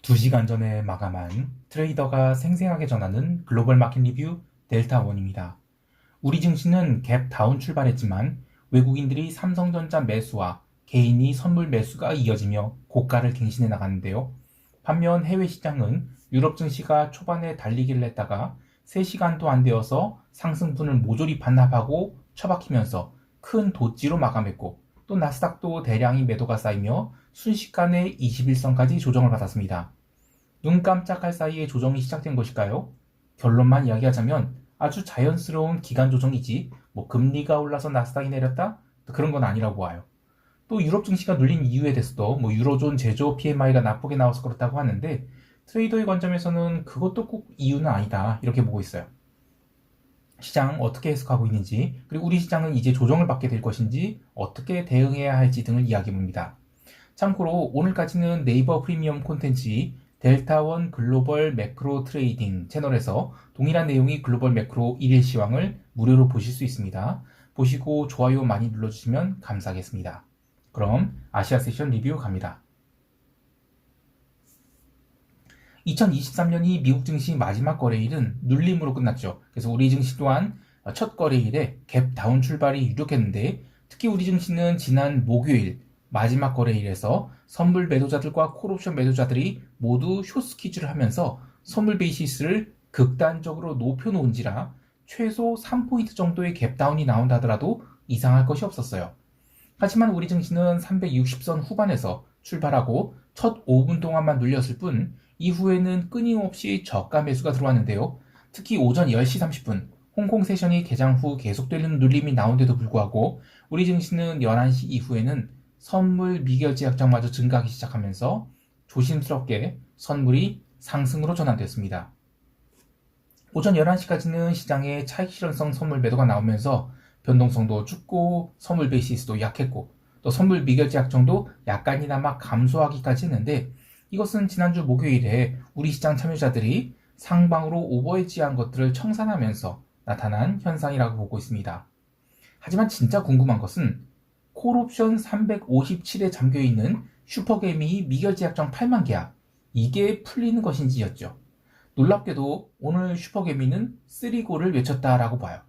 2시간 전에 마감한 트레이더가 생생하게 전하는 글로벌 마켓 리뷰 델타원입니다. 우리 증시는 갭 다운 출발했지만 외국인들이 삼성전자 매수와 개인이 선물 매수가 이어지며 고가를 갱신해 나갔는데요. 반면 해외 시장은 유럽 증시가 초반에 달리기를 했다가 3시간도 안 되어서 상승분을 모조리 반납하고 처박히면서 큰 도찌로 마감했고, 또 나스닥도 대량의 매도가 쌓이며 순식간에 21선까지 조정을 받았습니다. 눈 깜짝할 사이에 조정이 시작된 것일까요? 결론만 이야기하자면 아주 자연스러운 기간 조정이지 금리가 올라서 나스닥이 내렸다? 그런 건 아니라고 봐요. 또 유럽 증시가 눌린 이유에 대해서도 유로존 제조 PMI가 나쁘게 나와서 그렇다고 하는데, 트레이더의 관점에서는 그것도 꼭 이유는 아니다, 이렇게 보고 있어요. 시장 어떻게 해석하고 있는지, 그리고 우리 시장은 이제 조정을 받게 될 것인지 어떻게 대응해야 할지 등을 이야기해 봅니다. 참고로 오늘까지는 네이버 프리미엄 콘텐츠 델타원 글로벌 매크로 트레이딩 채널에서 동일한 내용이 글로벌 매크로 1일 시황을 무료로 보실 수 있습니다. 보시고 좋아요 많이 눌러주시면 감사하겠습니다. 그럼 아시아 세션 리뷰 갑니다. 2023년이 미국 증시 마지막 거래일은 눌림으로 끝났죠. 그래서 우리 증시 또한 첫 거래일에 갭 다운 출발이 유력했는데, 특히 우리 증시는 지난 목요일 마지막 거래일에서 선물 매도자들과 콜옵션 매도자들이 모두 숏스퀴즈를 하면서 선물 베이시스를 극단적으로 높여놓은지라 최소 3포인트 정도의 갭 다운이 나온다 하더라도 이상할 것이 없었어요. 하지만 우리 증시는 360선 후반에서 출발하고 첫 5분 동안만 눌렸을 뿐, 이후에는 끊임없이 저가 매수가 들어왔는데요. 특히 오전 10시 30분 홍콩 세션이 개장 후 계속되는 눌림이 나온데도 불구하고 우리 증시는 11시 이후에는 선물 미결제 약정마저 증가하기 시작하면서 조심스럽게 선물이 상승으로 전환됐습니다. 오전 11시까지는 시장에 차익 실현성 선물 매도가 나오면서 변동성도 죽고 선물 베이시스도 약했고, 또 선물 미결제 약정도 약간이나마 감소하기까지 했는데, 이것은 지난주 목요일에 우리 시장 참여자들이 상방으로 오버헤지한 것들을 청산하면서 나타난 현상이라고 보고 있습니다. 하지만 진짜 궁금한 것은 콜옵션 357에 잠겨있는 슈퍼개미 미결제 약정 8만 계약, 이게 풀리는 것인지였죠. 놀랍게도 오늘 슈퍼개미는 3고를 외쳤다라고 봐요.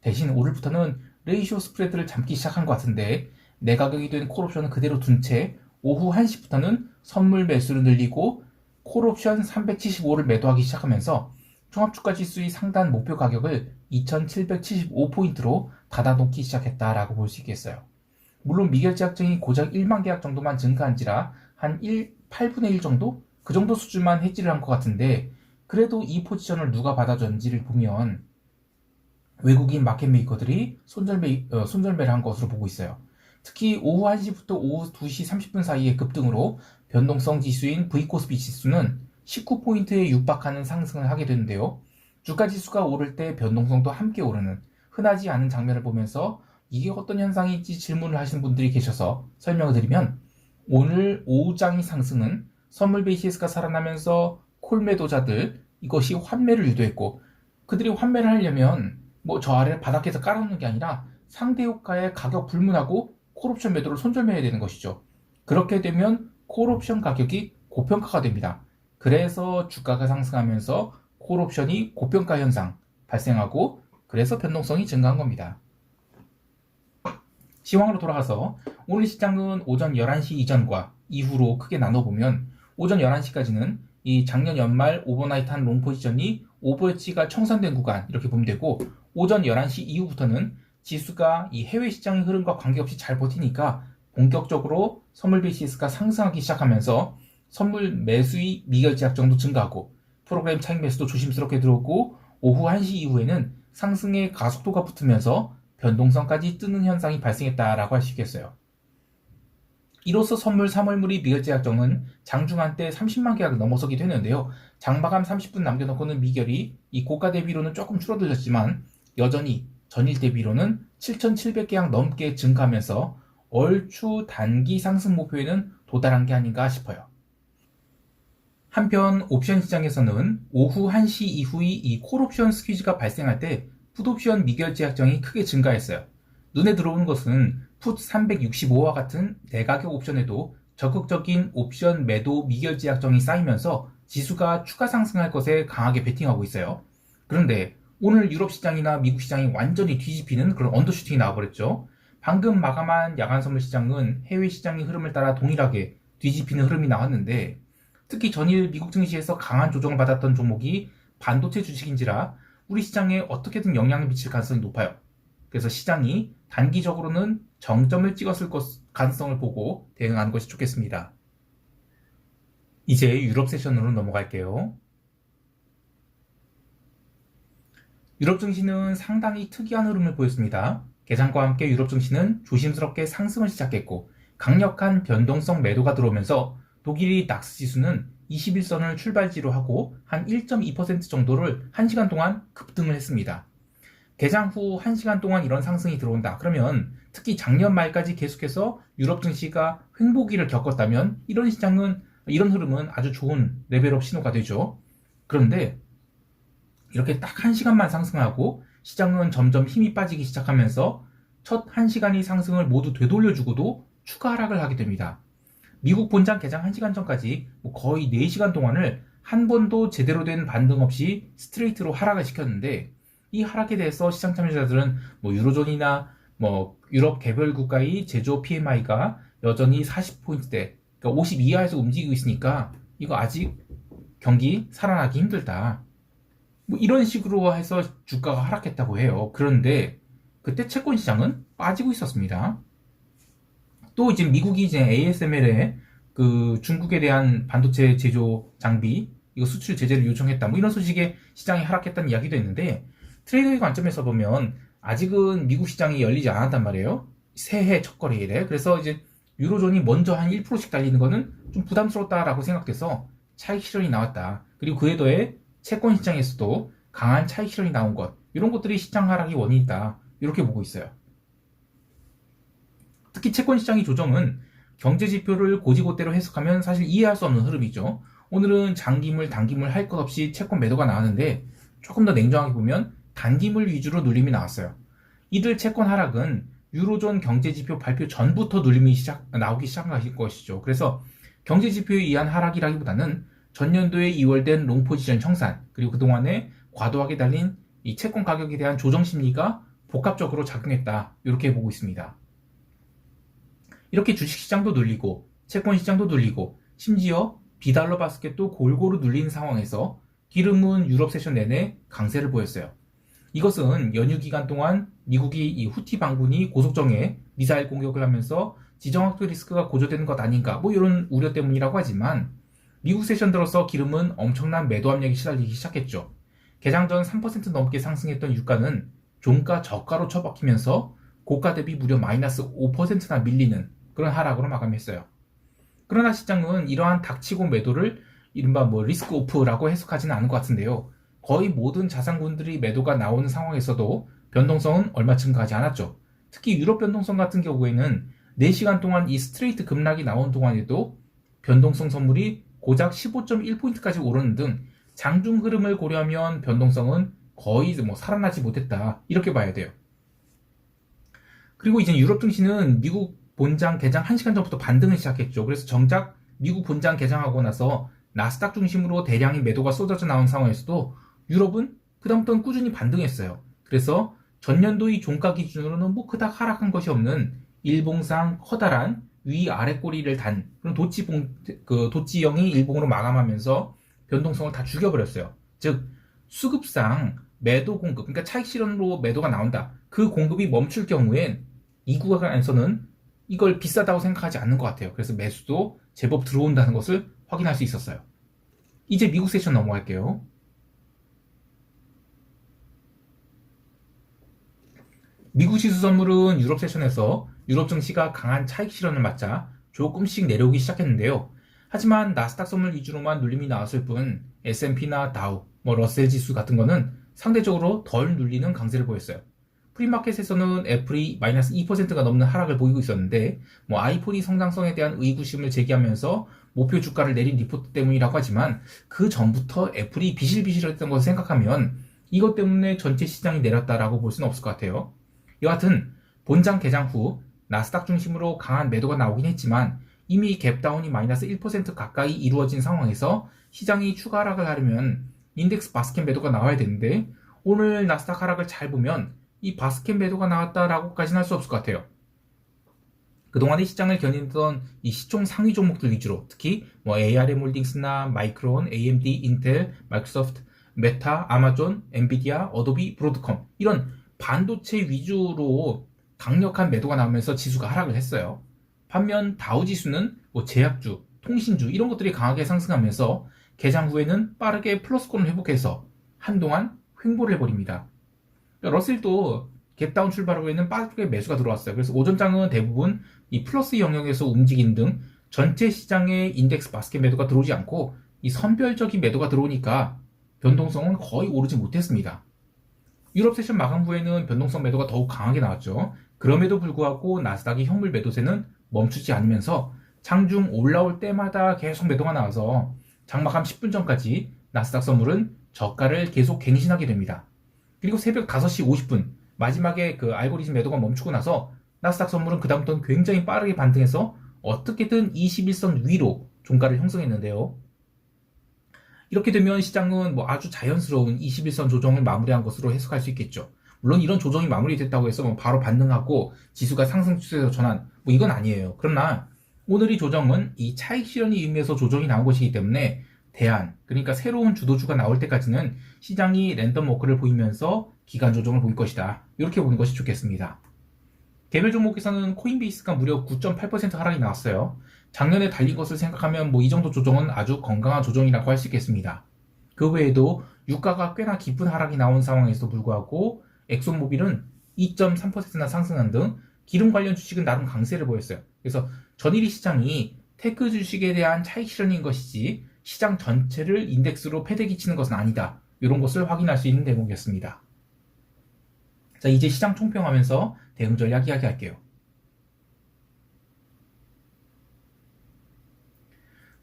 대신 오늘부터는 레이쇼 스프레드를 잡기 시작한 것 같은데, 내가격이 된 콜옵션은 그대로 둔 채 오후 1시부터는 선물 매수를 늘리고 콜옵션 375를 매도하기 시작하면서 종합주가 지수의 상단 목표 가격을 2775포인트로 닫아놓기 시작했다라고 볼 수 있겠어요. 물론 미결제 약정이 고작 1만 계약 정도만 증가한지라 한 8분의 1 정도? 그 정도 수준만 해지를 한 것 같은데, 그래도 이 포지션을 누가 받아줬는지를 보면 외국인 마켓 메이커들이 손절매를 한 것으로 보고 있어요. 특히 오후 1시부터 오후 2시 30분 사이의 급등으로 변동성 지수인 V코스피 지수는 19포인트에 육박하는 상승을 하게 되는데요. 주가 지수가 오를 때 변동성도 함께 오르는 흔하지 않은 장면을 보면서 이게 어떤 현상인지 질문을 하시는 분들이 계셔서 설명을 드리면, 오늘 오후장의 상승은 선물 베이시스가 살아나면서 콜 매도자들, 이것이 환매를 유도했고, 그들이 환매를 하려면 저 아래 바닥에서 깔아놓는 게 아니라 상대 효과에 가격 불문하고 콜옵션 매도를 손절매야 되는 것이죠. 그렇게 되면 콜옵션 가격이 고평가가 됩니다. 그래서 주가가 상승하면서 콜옵션이 고평가 현상 발생하고, 그래서 변동성이 증가한 겁니다. 시황으로 돌아가서 오늘 시장은 오전 11시 이전과 이후로 크게 나눠보면, 오전 11시까지는 이 작년 연말 오버나이트 한 롱 포지션이 오버헤지가 청산된 구간, 이렇게 보면 되고, 오전 11시 이후부터는 지수가 이 해외 시장의 흐름과 관계없이 잘 버티니까 본격적으로 선물 베이시스가 상승하기 시작하면서 선물 매수의 미결제 약정도 증가하고 프로그램 차익 매수도 조심스럽게 들어오고, 오후 1시 이후에는 상승의 가속도가 붙으면서 변동성까지 뜨는 현상이 발생했다라고 할 수 있겠어요. 이로써 선물 3월물이 미결제 약정은 장중한 때 30만 계약을 넘어서기도 했는데요. 장마감 30분 남겨놓고는 미결이 이 고가 대비로는 조금 줄어들었지만 여전히 전일 대비로는 7,700계약 넘게 증가하면서 얼추 단기 상승 목표에는 도달한 게 아닌가 싶어요. 한편 옵션 시장에서는 오후 1시 이후의 이 콜옵션 스퀴즈가 발생할 때 풋옵션 미결제 약정이 크게 증가했어요. 눈에 들어오는 것은 풋 365와 같은 대가격 옵션에도 적극적인 옵션 매도 미결제 약정이 쌓이면서 지수가 추가 상승할 것에 강하게 베팅하고 있어요. 그런데 오늘 유럽 시장이나 미국 시장이 완전히 뒤집히는 그런 언더슈팅이 나와버렸죠. 방금 마감한 야간 선물 시장은 해외 시장의 흐름을 따라 동일하게 뒤집히는 흐름이 나왔는데, 특히 전일 미국 증시에서 강한 조정을 받았던 종목이 반도체 주식인지라 우리 시장에 어떻게든 영향을 미칠 가능성이 높아요. 그래서 시장이 단기적으로는 정점을 찍었을 가능성을 보고 대응하는 것이 좋겠습니다. 이제 유럽 세션으로 넘어갈게요. 유럽 증시는 상당히 특이한 흐름을 보였습니다. 개장과 함께 유럽 증시는 조심스럽게 상승을 시작했고 강력한 변동성 매도가 들어오면서 독일의 닥스 지수는 21선을 출발지로 하고 한 1.2% 정도를 1시간 동안 급등을 했습니다. 개장 후 1시간 동안 이런 상승이 들어온다. 그러면 특히 작년 말까지 계속해서 유럽 증시가 횡보기를 겪었다면 이런 흐름은 아주 좋은 레벨업 신호가 되죠. 그런데 이렇게 딱 1시간만 상승하고 시장은 점점 힘이 빠지기 시작하면서 첫 1시간의 상승을 모두 되돌려주고도 추가 하락을 하게 됩니다. 미국 본장 개장 1시간 전까지 거의 4시간 동안을 한 번도 제대로 된 반등 없이 스트레이트로 하락을 시켰는데, 이 하락에 대해서 시장 참여자들은 유로존이나 유럽 개별 국가의 제조업 PMI가 여전히 40포인트대, 그러니까 50 이하에서 움직이고 있으니까 이거 아직 경기 살아나기 힘들다. 이런 식으로 해서 주가가 하락했다고 해요. 그런데 그때 채권 시장은 빠지고 있었습니다. 또 이제 미국이 이제 ASML에 그 중국에 대한 반도체 제조 장비 이거 수출 제재를 요청했다. 이런 소식에 시장이 하락했다는 이야기도 있는데, 트레이더의 관점에서 보면 아직은 미국 시장이 열리지 않았단 말이에요. 새해 첫 거래일에. 그래서 이제 유로존이 먼저 한 1%씩 달리는 거는 좀 부담스럽다라고 생각돼서 차익 실현이 나왔다. 그리고 그에 더해 채권 시장에서도 강한 차익 실현이 나온 것, 이런 것들이 시장 하락의 원인이다. 이렇게 보고 있어요. 특히 채권 시장의 조정은 경제 지표를 고지고대로 해석하면 사실 이해할 수 없는 흐름이죠. 오늘은 장기물, 단기물 할 것 없이 채권 매도가 나왔는데 조금 더 냉정하게 보면 단기물 위주로 눌림이 나왔어요. 이들 채권 하락은 유로존 경제지표 발표 전부터 눌림이 나오기 시작한 것이죠. 그래서 경제지표에 의한 하락이라기보다는 전년도에 2월된 롱포지션 청산, 그리고 그동안에 과도하게 달린 이 채권 가격에 대한 조정 심리가 복합적으로 작용했다. 이렇게 보고 있습니다. 이렇게 주식시장도 눌리고 채권시장도 눌리고 심지어 비달러 바스켓도 골고루 눌린 상황에서 기름은 유럽 세션 내내 강세를 보였어요. 이것은 연휴 기간 동안 미국이 이 후티 반군이 고속정에 미사일 공격을 하면서 지정학적 리스크가 고조되는 것 아닌가 이런 우려 때문이라고 하지만, 미국 세션 들어서 기름은 엄청난 매도 압력이 시달리기 시작했죠. 개장 전 3% 넘게 상승했던 유가는 종가 저가로 처박히면서 고가 대비 무려 마이너스 5%나 밀리는 그런 하락으로 마감했어요. 그러나 시장은 이러한 닥치고 매도를 이른바 리스크 오프라고 해석하지는 않은 것 같은데요. 거의 모든 자산군들이 매도가 나오는 상황에서도 변동성은 얼마 증가하지 않았죠. 특히 유럽 변동성 같은 경우에는 4시간 동안 이 스트레이트 급락이 나온 동안에도 변동성 선물이 고작 15.1포인트까지 오르는 등 장중 흐름을 고려하면 변동성은 거의 살아나지 못했다. 이렇게 봐야 돼요. 그리고 이제 유럽 증시는 미국 본장 개장 1시간 전부터 반등을 시작했죠. 그래서 정작 미국 본장 개장하고 나서 나스닥 중심으로 대량의 매도가 쏟아져 나온 상황에서도 유럽은 그다음부터는 꾸준히 반등했어요. 그래서 전년도의 종가 기준으로는 그닥 하락한 것이 없는 일봉상 커다란 위아래 꼬리를 단 그런 도치형이 일봉으로 마감하면서 변동성을 다 죽여버렸어요. 즉 수급상 매도 공급, 그러니까 차익 실현으로 매도가 나온다. 그 공급이 멈출 경우엔 이 구간에서는 이걸 비싸다고 생각하지 않는 것 같아요. 그래서 매수도 제법 들어온다는 것을 확인할 수 있었어요. 이제 미국 세션 넘어갈게요. 미국 지수 선물은 유럽 세션에서 유럽 증시가 강한 차익 실현을 맞자 조금씩 내려오기 시작했는데요. 하지만 나스닥 선물 위주로만 눌림이 나왔을 뿐 S&P나 다우, 러셀 지수 같은 거는 상대적으로 덜 눌리는 강세를 보였어요. 프리마켓에서는 애플이 마이너스 2%가 넘는 하락을 보이고 있었는데 아이폰이 성장성에 대한 의구심을 제기하면서 목표 주가를 내린 리포트 때문이라고 하지만 그 전부터 애플이 비실비실했던 것을 생각하면 이것 때문에 전체 시장이 내렸다라고 볼 수는 없을 것 같아요. 여하튼 본장 개장 후 나스닥 중심으로 강한 매도가 나오긴 했지만 이미 갭다운이 마이너스 1% 가까이 이루어진 상황에서 시장이 추가 하락을 하려면 인덱스 바스켓 매도가 나와야 되는데 오늘 나스닥 하락을 잘 보면 이 바스켓 매도가 나왔다라고까지는 할 수 없을 것 같아요. 그동안의 시장을 견인했던 이 시총 상위 종목들 위주로 특히 뭐 ARM홀딩스나 마이크론, AMD, 인텔, 마이크로소프트, 메타, 아마존, 엔비디아, 어도비, 브로드컴 이런 반도체 위주로 강력한 매도가 나오면서 지수가 하락을 했어요. 반면 다우지수는 뭐 제약주, 통신주 이런 것들이 강하게 상승하면서 개장 후에는 빠르게 플러스권을 회복해서 한동안 횡보를 해버립니다. 러셀도 갭다운 출발 후에는 빠르게 매수가 들어왔어요. 그래서 오전장은 대부분 이 플러스 영역에서 움직이는 등 전체 시장의 인덱스 바스켓 매도가 들어오지 않고 이 선별적인 매도가 들어오니까 변동성은 거의 오르지 못했습니다. 유럽 세션 마감 후에는 변동성 매도가 더욱 강하게 나왔죠. 그럼에도 불구하고 나스닥의 현물 매도세는 멈추지 않으면서 장중 올라올 때마다 계속 매도가 나와서 장마감 10분 전까지 나스닥 선물은 저가를 계속 갱신하게 됩니다. 그리고 새벽 5시 50분 마지막에 그 알고리즘 매도가 멈추고 나서 나스닥 선물은 그다음부터는 굉장히 빠르게 반등해서 어떻게든 21선 위로 종가를 형성했는데요. 이렇게 되면 시장은 뭐 아주 자연스러운 21선 조정을 마무리한 것으로 해석할 수 있겠죠. 물론 이런 조정이 마무리됐다고 해서 뭐 바로 반등하고 지수가 상승 추세에서 전환 뭐 이건 아니에요. 그러나 오늘 이 조정은 이 차익 실현이 의미해서 조정이 나온 것이기 때문에 대안, 그러니까 새로운 주도주가 나올 때까지는 시장이 랜덤 워크를 보이면서 기간 조정을 보일 것이다. 이렇게 보는 것이 좋겠습니다. 개별 종목에서는 코인베이스가 무려 9.8% 하락이 나왔어요. 작년에 달린 것을 생각하면 뭐 이 정도 조정은 아주 건강한 조정이라고 할 수 있겠습니다. 그 외에도 유가가 꽤나 깊은 하락이 나온 상황에서도 불구하고 엑소모빌은 2.3%나 상승한 등 기름 관련 주식은 나름 강세를 보였어요. 그래서 전일이 시장이 테크 주식에 대한 차익 실현인 것이지 시장 전체를 인덱스로 패대기 치는 것은 아니다. 이런 것을 확인할 수 있는 대목이었습니다. 자, 이제 시장 총평하면서 대응 전략 이야기할게요.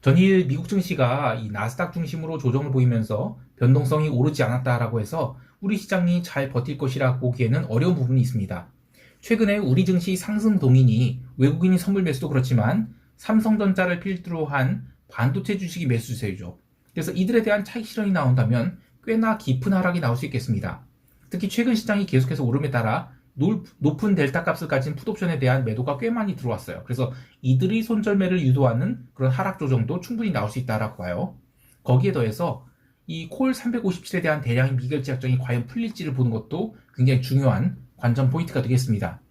전일 미국 증시가 이 나스닥 중심으로 조정을 보이면서 변동성이 오르지 않았다라고 해서 우리 시장이 잘 버틸 것이라 보기에는 어려운 부분이 있습니다. 최근에 우리 증시 상승 동인이 외국인이 선물 매수도 그렇지만 삼성전자를 필두로 한 반도체 주식이 매수 추세죠. 그래서 이들에 대한 차익 실현이 나온다면 꽤나 깊은 하락이 나올 수 있겠습니다. 특히 최근 시장이 계속해서 오름에 따라 높은 델타 값을 가진 풋옵션에 대한 매도가 꽤 많이 들어왔어요. 그래서 이들이 손절매를 유도하는 그런 하락 조정도 충분히 나올 수 있다라고 봐요. 거기에 더해서 이 콜 357에 대한 대량의 미결제 약정이 과연 풀릴지를 보는 것도 굉장히 중요한 관전 포인트가 되겠습니다.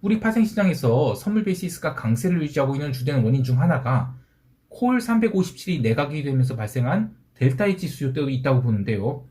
우리 파생시장에서 선물 베이시스가 강세를 유지하고 있는 주된 원인 중 하나가 콜 357이 내각이 되면서 발생한 델타 H 수요도 있다고 보는데요.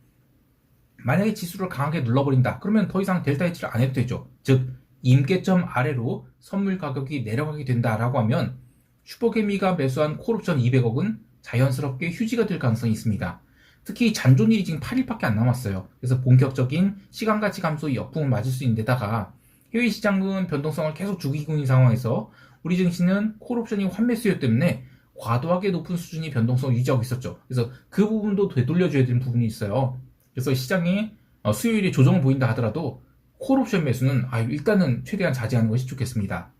만약에 지수를 강하게 눌러버린다. 그러면 더 이상 델타 H를 안 해도 되죠. 즉 임계점 아래로 선물 가격이 내려가게 된다라고 하면 슈퍼개미가 매수한 콜옵션 200억은 자연스럽게 휴지가 될 가능성이 있습니다. 특히 잔존일이 지금 8일밖에 안 남았어요. 그래서 본격적인 시간가치 감소의 역풍을 맞을 수 있는 데다가 해외 시장은 변동성을 계속 죽이고 있는 상황에서 우리 증시는 콜옵션이 환매 수요 때문에 과도하게 높은 수준의 변동성을 유지하고 있었죠. 그래서 그 부분도 되돌려줘야 되는 부분이 있어요. 그래서 시장이 수요일에 조정을 보인다 하더라도 콜옵션 매수는 일단은 최대한 자제하는 것이 좋겠습니다.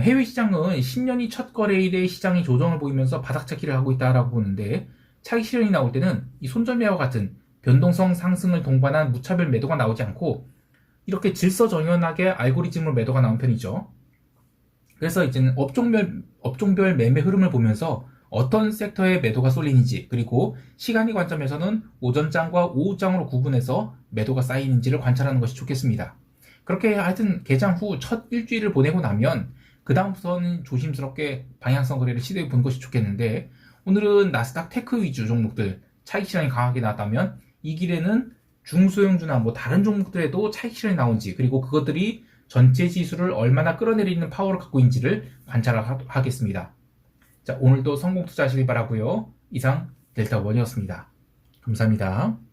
해외 시장은 10년이 첫 거래일에 시장이 조정을 보이면서 바닥찾기를 하고 있다라고 보는데 차익 실현이 나올 때는 이 손절매와 같은 변동성 상승을 동반한 무차별 매도가 나오지 않고 이렇게 질서정연하게 알고리즘으로 매도가 나온 편이죠. 그래서 이제는 업종별 매매 흐름을 보면서 어떤 섹터에 매도가 쏠리는지 그리고 시간의 관점에서는 오전장과 오후장으로 구분해서 매도가 쌓이는지를 관찰하는 것이 좋겠습니다. 그렇게 하여튼 개장 후 첫 일주일을 보내고 나면 그 다음부터는 조심스럽게 방향성 거래를 시도해 보는 것이 좋겠는데 오늘은 나스닥 테크 위주 종목들 차익 실현이 강하게 나왔다면 이 길에는 중소형주나 뭐 다른 종목들에도 차익 실현이 나온지 그리고 그것들이 전체 지수를 얼마나 끌어내리는 파워를 갖고 있는지를 관찰하겠습니다. 자, 오늘도 성공 투자하시길 바라고요. 이상 델타원이었습니다. 감사합니다.